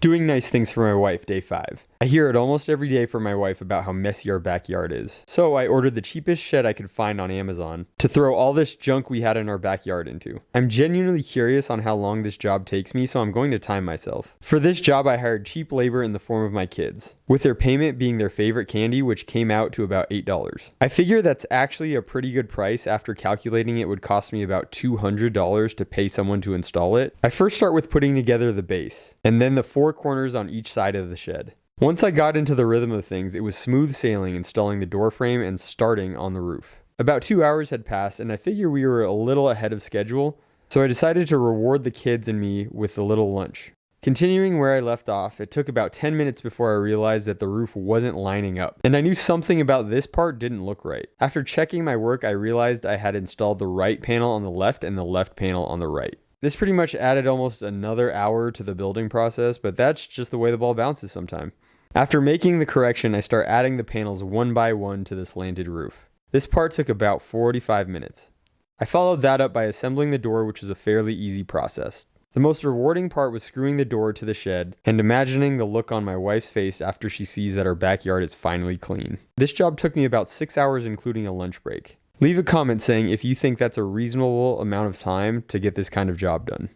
Doing nice things for my wife, day 5. I hear it almost every day from my wife about how messy our backyard is. So I ordered the cheapest shed I could find on Amazon to throw all this junk we had in our backyard into. I'm genuinely curious on how long this job takes me, so I'm going to time myself. For this job, I hired cheap labor in the form of my kids, with their payment being their favorite candy, which came out to about $8. I figure that's actually a pretty good price after calculating it would cost me about $200 to pay someone to install it. I first start with putting together the base, and then the 4 corners on each side of the shed. Once I got into the rhythm of things, it was smooth sailing installing the door frame and starting on the roof. About 2 hours had passed, and I figure we were a little ahead of schedule, so I decided to reward the kids and me with a little lunch. Continuing where I left off, it took about 10 minutes before I realized that the roof wasn't lining up, and I knew something about this part didn't look right. After checking my work, I realized I had installed the right panel on the left and the left panel on the right. This pretty much added almost another hour to the building process, but that's just the way the ball bounces sometimes. After making the correction, I start adding the panels one by one to the slanted roof. This part took about 45 minutes. I followed that up by assembling the door, which was a fairly easy process. The most rewarding part was screwing the door to the shed and imagining the look on my wife's face after she sees that our backyard is finally clean. This job took me about 6 hours, including a lunch break. Leave a comment saying if you think that's a reasonable amount of time to get this kind of job done.